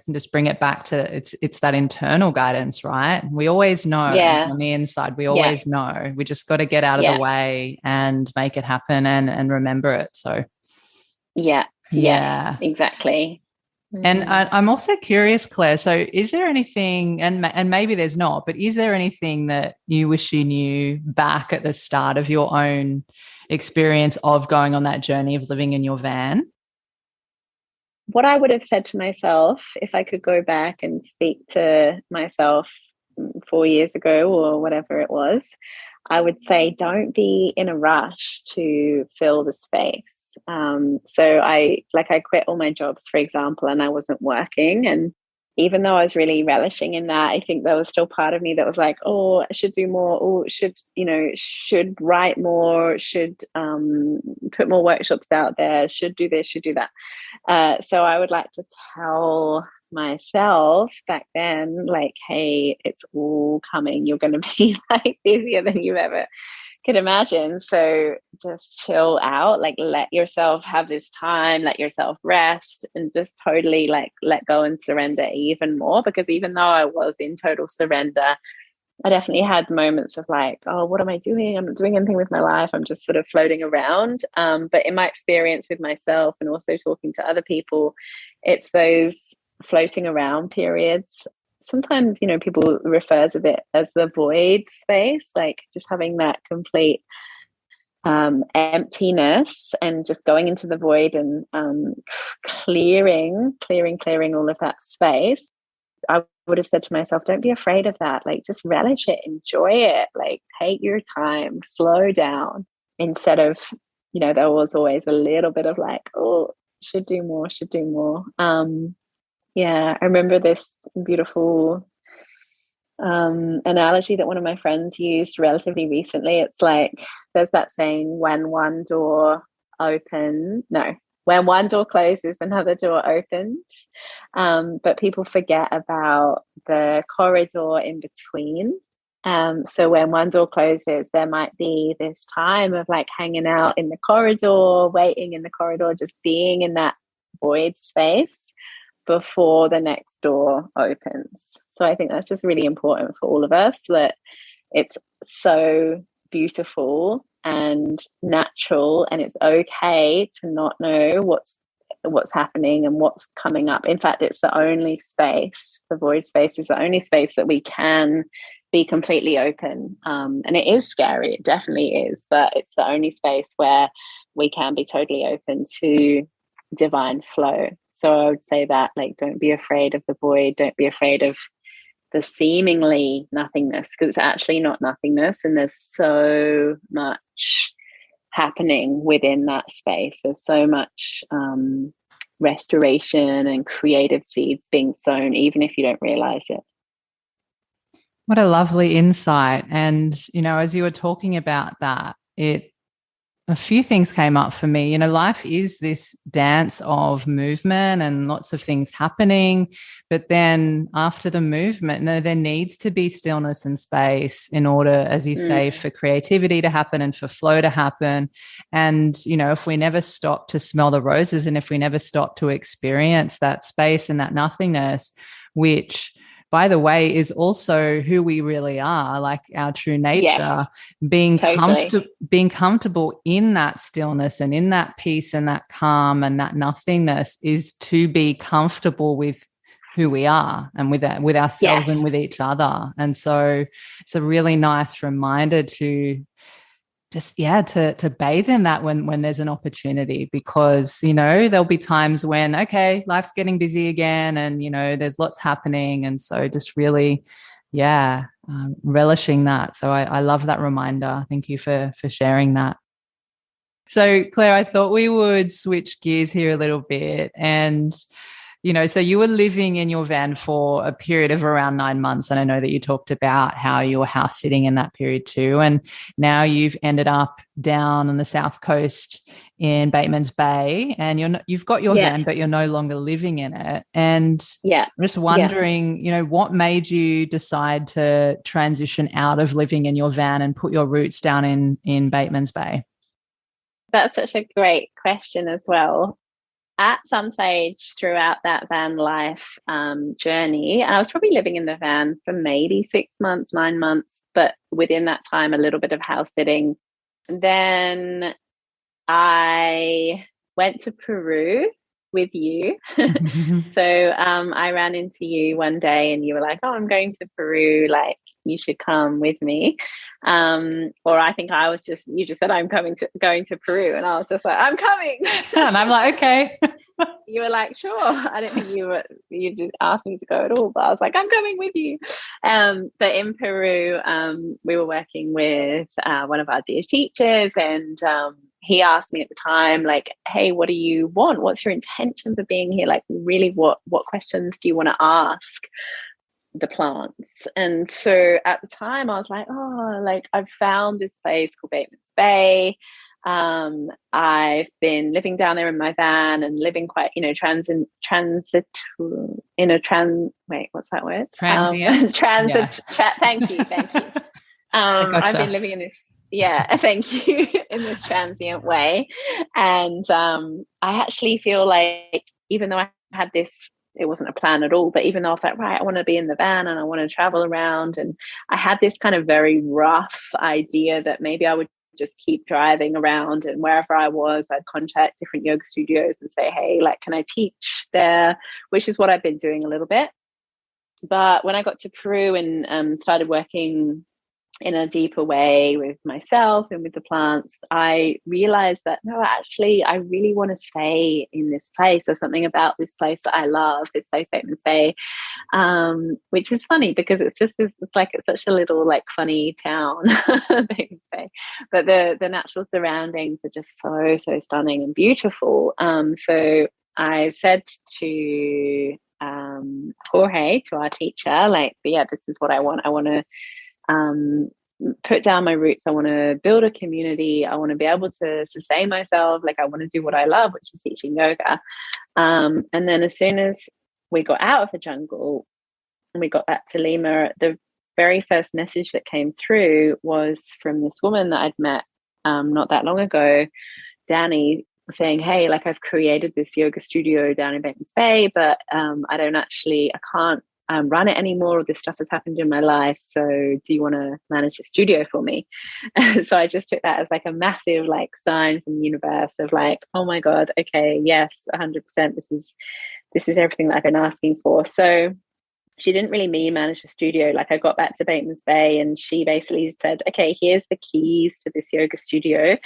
A: can just bring it back to it's that internal guidance, right? We always know on the inside, we always know. We just got to get out of the way and make it happen and remember it. So yeah,
B: exactly.
A: And I'm also curious, Claire, so is there anything, and maybe there's not, but is there anything that you wish you knew back at the start of your own experience of going on that journey of living in your van?
B: What I would have said to myself if I could go back and speak to myself 4 years ago or whatever it was, I would say don't be in a rush to fill the space. So I quit all my jobs, for example, and I wasn't working. And even though I was really relishing in that, I think there was still part of me that was like, oh, I should do more, or should write more, should put more workshops out there, should do this, should do that. So I would like to tell myself back then, like, hey, it's all coming. You're going to be like busier than you've ever could imagine. So just chill out, like let yourself have this time, let yourself rest, and just totally like let go and surrender even more. Because even though I was in total surrender, I definitely had moments of like, oh, what am I doing? I'm not doing anything with my life. I'm just sort of floating around. But in my experience with myself and also talking to other people, it's those floating around periods. Sometimes, you know, people refer to it as the void space, like just having that complete emptiness and just going into the void and clearing all of that space. I would have said to myself, don't be afraid of that. Like, just relish it, enjoy it, like, take your time, slow down. Instead of, you know, there was always a little bit of like, oh, should do more, should do more. Yeah, I remember this beautiful analogy that one of my friends used relatively recently. It's like, there's that saying, when one door when one door closes, another door opens. But people forget about the corridor in between. So when one door closes, there might be this time of like hanging out in the corridor, waiting in the corridor, just being in that void space before the next door opens. So I think that's just really important for all of us, that it's so beautiful and natural, and it's okay to not know what's happening and what's coming up. In fact, it's the only space, the void space is the only space that we can be completely open. And it is scary, it definitely is, but it's the only space where we can be totally open to divine flow. So I would say that, like, don't be afraid of the void, don't be afraid of the seemingly nothingness, because it's actually not nothingness, and there's so much happening within that space. There's so much restoration and creative seeds being sown, even if you don't realize it.
A: What a lovely insight. And, you know, as you were talking about that, a few things came up for me. You know, life is this dance of movement and lots of things happening. But then after the movement, there needs to be stillness and space in order, as you say, for creativity to happen and for flow to happen. And, you know, if we never stop to smell the roses, and if we never stop to experience that space and that nothingness, which, by the way, is also who we really are, like our true nature.
B: Yes,
A: being
B: totally.
A: being comfortable in that stillness and in that peace and that calm and that nothingness is to be comfortable with who we are and with ourselves and with each other. And so it's a really nice reminder to just, to bathe in that when there's an opportunity, because, you know, there'll be times when, okay, life's getting busy again and, you know, there's lots happening. And so just really, relishing that. So I love that reminder. Thank you for sharing that. So Claire, I thought we would switch gears here a little bit. And, you know, so you were living in your van for a period of around 9 months. And I know that you talked about how you were house sitting in that period too. And now you've ended up down on the South Coast in Batemans Bay, and you've got your van, but you're no longer living in it. And I'm just wondering, you know, what made you decide to transition out of living in your van and put your roots down in Batemans Bay?
B: That's such a great question as well. At some stage throughout that van life journey, I was probably living in the van for maybe 6 months, 9 months, but within that time, a little bit of house sitting. Then I went to Peru with you. So I ran into you one day and you were like, oh, I'm going to Peru, like, you should come with me. Or I think you just said, I'm going to Peru. And I was just like, I'm coming.
A: And I'm like, okay.
B: You were like, sure. I don't think you just asked me to go at all, but I was like, I'm coming with you. But in Peru, we were working with one of our dear teachers, and he asked me at the time, like, hey, what do you want? What's your intention for being here? Like, really, what questions do you want to ask the plants? And so at the time I was like, oh, like, I've found this place called Batemans Bay. I've been living down there in my van and living quite, you know, transient.
A: Transit.
B: Thank you. I've been living in this yeah, thank you, in this transient way. And I actually feel like, even though I had this, it wasn't a plan at all, but even though I was like, right, I want to be in the van and I want to travel around, and I had this kind of very rough idea that maybe I would just keep driving around, and wherever I was, I'd contact different yoga studios and say, hey, like, can I teach there? Which is what I've been doing a little bit. But when I got to Peru and started working in a deeper way with myself and with the plants, I realized that no, actually, I really want to stay in this place. There's something about this place that I love, this place, Batemans Bay, which is funny because it's like it's such a little like funny town, Batemans Bay, but the natural surroundings are just so stunning and beautiful. So I said to Jorge, to our teacher, like, yeah, this is what I want. I want to put down my roots. I want to build a community. I want to be able to sustain myself. Like, I want to do what I love, which is teaching yoga. And then as soon as we got out of the jungle and we got back to Lima, the very first message that came through was from this woman that I'd met not that long ago, Danny, saying, hey, like, I've created this yoga studio down in Batemans Bay, but I can't run it anymore. All this stuff has happened in my life. So do you want to manage a studio for me? So I just took that as like a massive like sign from the universe of like, oh my God, okay, yes, 100%. This is everything that I've been asking for. So she didn't really manage the studio. Like, I got back to Batemans Bay and she basically said, okay, here's the keys to this yoga studio.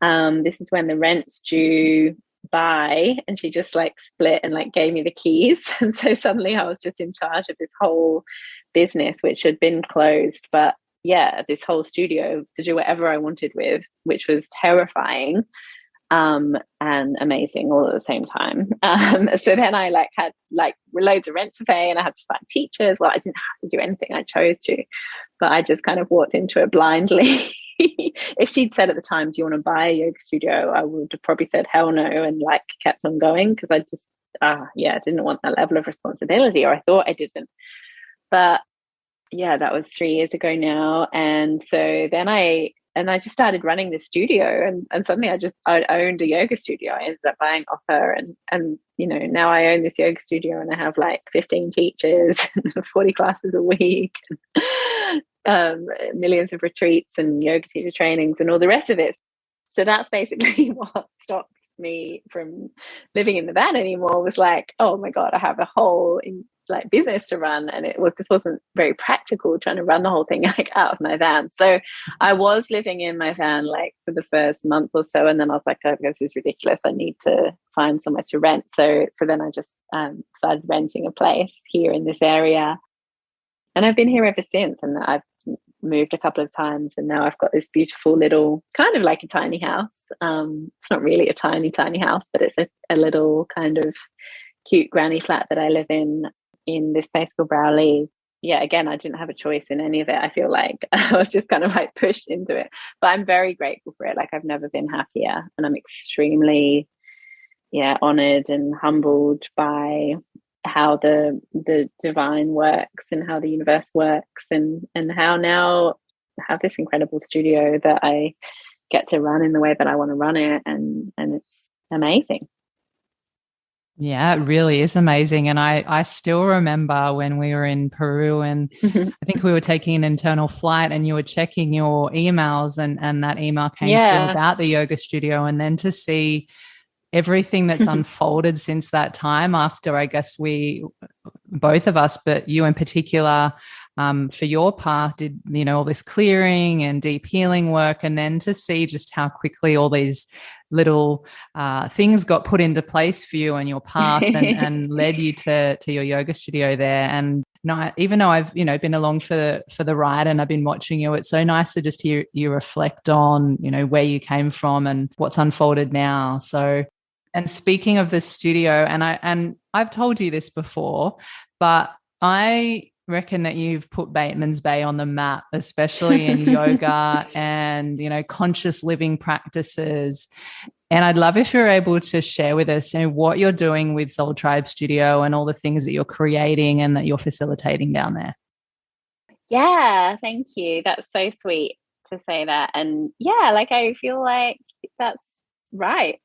B: This is when the rent's due by, and she just like split and like gave me the keys. And so suddenly I was just in charge of this whole business, which had been closed. But yeah, this whole studio to do whatever I wanted with, which was terrifying and amazing all at the same time. So then I like had like loads of rent to pay and I had to find teachers. Well, I didn't have to do anything, I chose to, but I just kind of walked into it blindly. If she'd said at the time, do you want to buy a yoga studio, I would have probably said hell no and like kept on going, because I just didn't want that level of responsibility, or I thought I didn't. But yeah, that was 3 years ago now. And so then I just started running this studio, and suddenly I owned a yoga studio. I ended up buying off her, and you know, now I own this yoga studio and I have like 15 teachers, 40 classes a week, millions of retreats and yoga teacher trainings and all the rest of it. So that's basically what stopped me from living in the van anymore, was like, oh my God, I have a whole like business to run, and just wasn't very practical trying to run the whole thing like out of my van. So I was living in my van like for the first month or so, and then I was like, oh, this is ridiculous, I need to find somewhere to rent. So then I just started renting a place here in this area, and I've been here ever since. And I've moved a couple of times, and now I've got this beautiful little kind of like a tiny house. It's not really a tiny house, but it's a little kind of cute granny flat that I live in this place called Browley. Yeah, again, I didn't have a choice in any of it. I feel like I was just kind of like pushed into it, but I'm very grateful for it. Like, I've never been happier, and I'm extremely honored and humbled by how the divine works and how the universe works, and how now I have this incredible studio that I get to run in the way that I want to run it, and it's amazing.
A: Yeah, it really is amazing. And I still remember when we were in Peru, and I think we were taking an internal flight, and you were checking your emails, and that email came through about the yoga studio, and then to see everything that's unfolded since that time, after, I guess, we, both of us, but you in particular, for your part, did, you know, all this clearing and deep healing work, and then to see just how quickly all these little things got put into place for you and your path and led you to your yoga studio there. And even though I've, you know, been along for the ride and I've been watching you, it's so nice to just hear you reflect on, you know, where you came from and what's unfolded now. So, and speaking of the studio, and I've told you this before, but I reckon that you've put Batemans Bay on the map, especially in yoga and, you know, conscious living practices. And I'd love if you're able to share with us, you know, what you're doing with Soul Tribe Studio and all the things that you're creating and that you're facilitating down there.
B: Yeah, thank you. That's so sweet. to say that. And yeah, like I feel like that's right.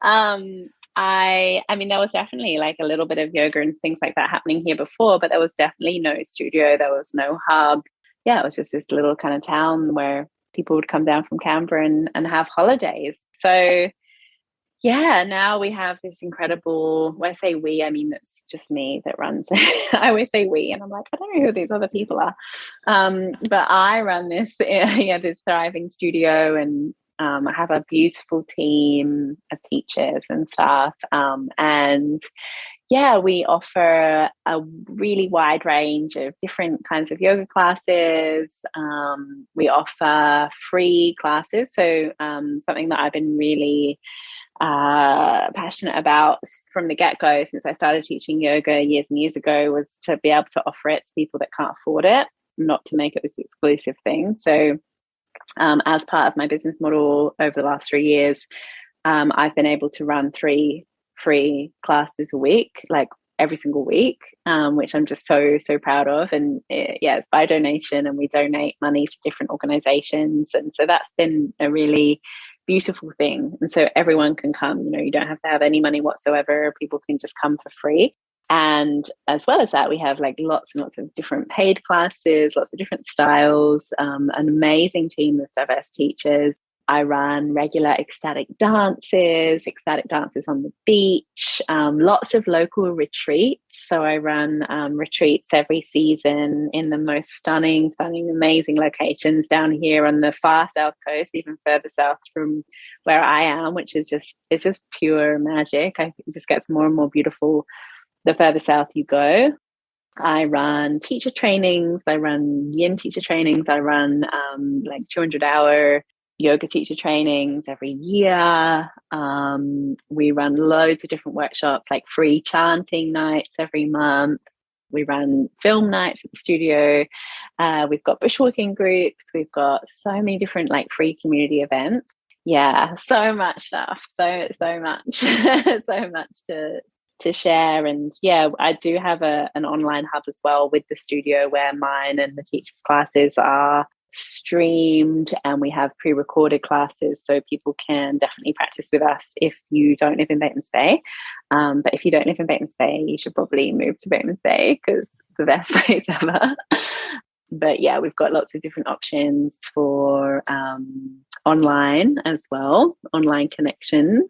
B: I mean, there was definitely like a little bit of yoga and things like that happening here before, but there was definitely no studio, there was no hub. Yeah, it was just this little kind of town where people would come down from Canberra and have holidays. So yeah, now we have this incredible, when I say we, I mean, it's just me that runs. I always say we, and I'm like, I don't know who these other people are. But I run this, yeah, this thriving studio, and I have a beautiful team of teachers and staff. And yeah, we offer a really wide range of different kinds of yoga classes. We offer free classes. So something that I've been really passionate about from the get-go since I started teaching yoga years and years ago was to be able to offer it to people that can't afford it, not to make it this exclusive thing. So as part of my business model over the last 3 years, I've been able to run 3 free classes a week, like every single week, which I'm just so proud of. And it's by donation, and we donate money to different organizations, and so that's been a really beautiful thing. And so everyone can come, you don't have to have any money whatsoever. People can just come for free. And as well as that, we have like lots and lots of different paid classes, lots of different styles, an amazing team of diverse teachers. I run regular ecstatic dances on the beach, lots of local retreats. So I run retreats every season in the most stunning, amazing locations down here on the far South Coast, even further south from where I am, which is it's just pure magic. I think it just gets more and more beautiful the further south you go. I run teacher trainings. I run yin teacher trainings. I run like 200-hour yoga teacher trainings every year. We run loads of different workshops, like free chanting nights every month. We run film nights at the studio. We've got bushwalking groups. We've got so many different like free community events. Yeah, so much stuff. So much, so much to share. And yeah, I do have an online hub as well with the studio where mine and the teachers' classes are streamed, and we have pre-recorded classes so people can definitely practice with us if you don't live in Batemans Bay. But if you don't live in Batemans Bay, you should probably move to Batemans Bay because it's the best place ever. But yeah, we've got lots of different options for online as well, online connections.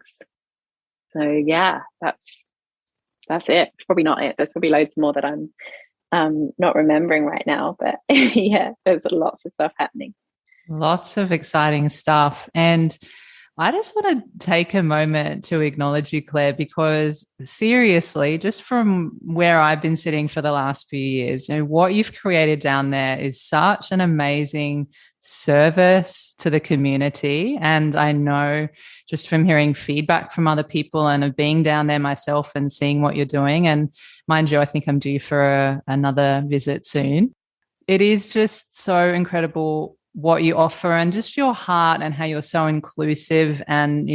B: So yeah, that's it. It's probably not it. There's probably loads more that I'm not remembering right now, but yeah, there's lots of stuff happening.
A: Lots of exciting stuff. And I just want to take a moment to acknowledge you, Claire, because seriously, just from where I've been sitting for the last few years, what you've created down there is such an amazing service to the community. And I know just from hearing feedback from other people and of being down there myself and seeing what you're doing. And mind you, I think I'm due for another visit soon. It is just so incredible what you offer and just your heart and how you're so inclusive. And,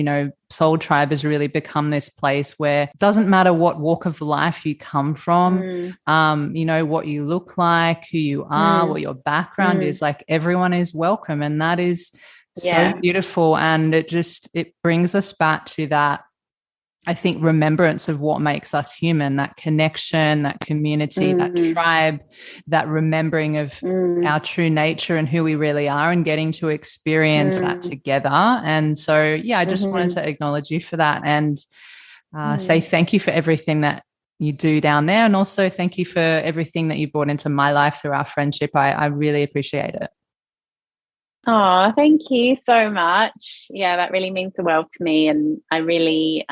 A: Soul Tribe has really become this place where it doesn't matter what walk of life you come from, what you look like, who you are, what your background is, like everyone is welcome. And that is so beautiful. And it brings us back to that, I think, remembrance of what makes us human, that connection, that community, that tribe, that remembering of our true nature and who we really are, and getting to experience that together. And so, yeah, I just wanted to acknowledge you for that and say thank you for everything that you do down there. And also thank you for everything that you brought into my life through our friendship. I really appreciate it.
B: Oh, thank you so much. Yeah, that really means the world to me, and I really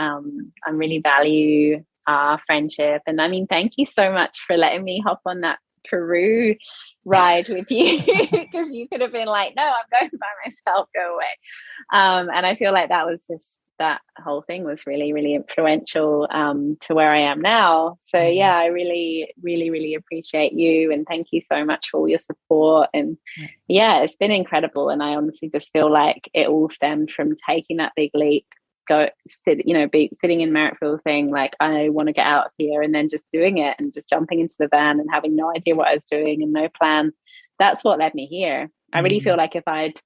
B: value our friendship. And I mean, thank you so much for letting me hop on that Peru ride with you because you could have been like, no, I'm going by myself, go away. And I feel like that whole thing was really, really influential to where I am now. So yeah, I really, really, really appreciate you, and thank you so much for all your support. And yeah, it's been incredible. And I honestly just feel like it all stemmed from taking that big leap, sitting in Merrittville saying like, I want to get out of here, and then just doing it and just jumping into the van and having no idea what I was doing and no plan. That's what led me here. I really feel like if I'd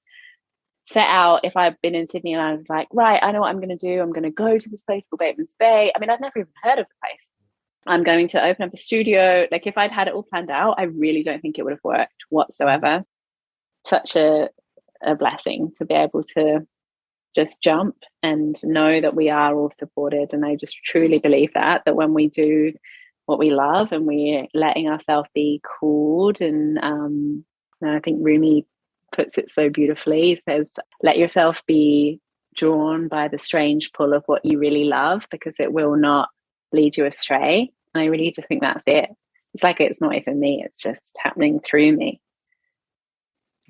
B: been in Sydney and I was like, right, I know what I'm going to do. I'm going to go to this place called Batemans Bay. I mean, I'd never even heard of the place. I'm going to open up a studio. Like if I'd had it all planned out, I really don't think it would have worked whatsoever. Such a blessing to be able to just jump and know that we are all supported. And I just truly believe that when we do what we love and we're letting ourselves be called, and I think Rumi puts it so beautifully. He says, let yourself be drawn by the strange pull of what you really love, because it will not lead you astray. And I really just think that's it. It's like it's not even me, it's just happening through me.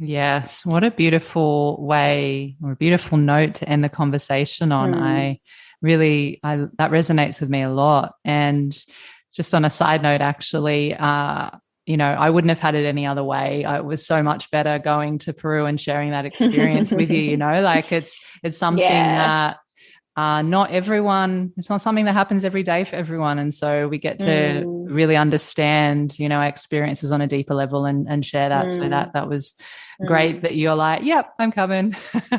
A: Yes, what a beautiful way, or a beautiful note to end the conversation on. I that resonates with me a lot. And just on a side note, actually, I wouldn't have had it any other way. It was so much better going to Peru and sharing that experience with you. Like it's something that it's not something that happens every day for everyone. And so we get to really understand, our experiences on a deeper level and share that. So that was great that you're like, yep, I'm coming.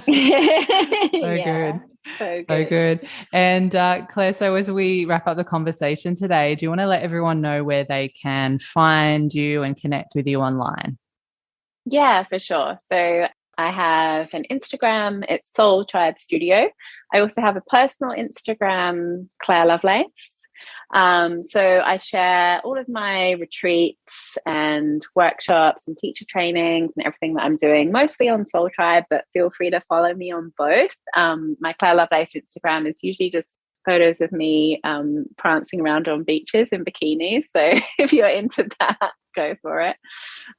A: Good. So good. And Claire, so as we wrap up the conversation today, do you want to let everyone know where they can find you and connect with you online?
B: Yeah, for sure. So I have an Instagram, it's Soul Tribe Studio. I also have a personal Instagram, Clare Lovelace. So I share all of my retreats and workshops and teacher trainings and everything that I'm doing, mostly on Soul Tribe, but feel free to follow me on both. My Clare Lovelace Instagram is usually just photos of me prancing around on beaches in bikinis. So if you're into that, go for it.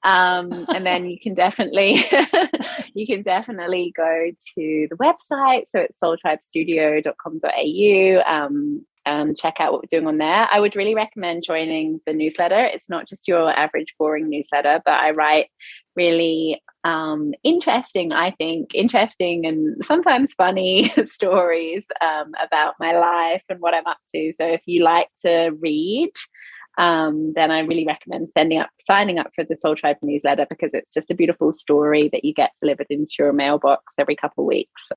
B: And then you can definitely go to the website. So it's soultribestudio.com.au. And check out what we're doing on there. I would really recommend joining the newsletter. It's not just your average boring newsletter, but I write really interesting and sometimes funny stories about my life and what I'm up to. So if you like to read, then I really recommend signing up for the Soul Tribe newsletter, because it's just a beautiful story that you get delivered into your mailbox every couple of weeks.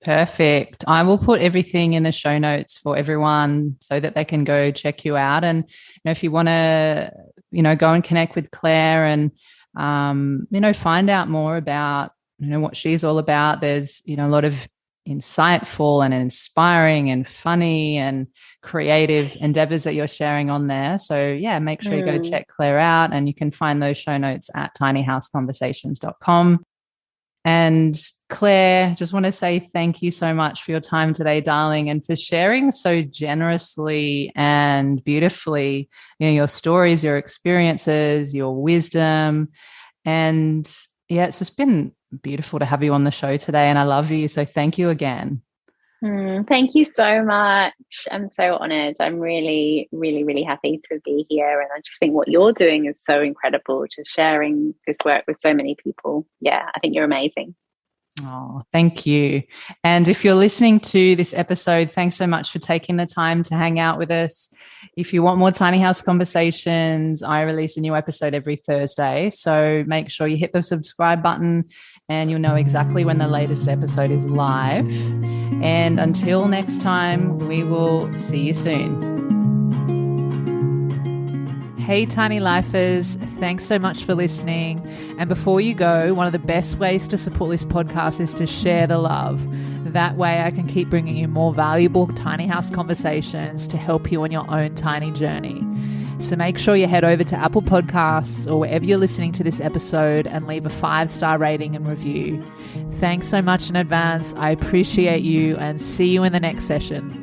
A: Perfect. I will put everything in the show notes for everyone so that they can go check you out. And if you want to, go and connect with Claire and, find out more about, what she's all about. There's, a lot of insightful and inspiring and funny and creative endeavors that you're sharing on there. So yeah, make sure you go check Claire out, and you can find those show notes at tinyhouseconversations.com. And Claire, just want to say thank you so much for your time today, darling, and for sharing so generously and beautifully, your stories, your experiences, your wisdom. And yeah, it's just been beautiful to have you on the show today, and I love you. So thank you again.
B: Thank you so much. I'm so honored. I'm really, really, really happy to be here. And I just think what you're doing is so incredible, just sharing this work with so many people. Yeah, I think you're amazing.
A: Oh, thank you. And if you're listening to this episode, thanks so much for taking the time to hang out with us. If you want more Tiny House Conversations, I release a new episode every Thursday. So make sure you hit the subscribe button and you'll know exactly when the latest episode is live. And until next time, we will see you soon. Hey, Tiny Lifers, thanks so much for listening. And before you go, one of the best ways to support this podcast is to share the love. That way I can keep bringing you more valuable tiny house conversations to help you on your own tiny journey. So make sure you head over to Apple Podcasts or wherever you're listening to this episode and leave a 5-star rating and review. Thanks so much in advance. I appreciate you, and see you in the next session.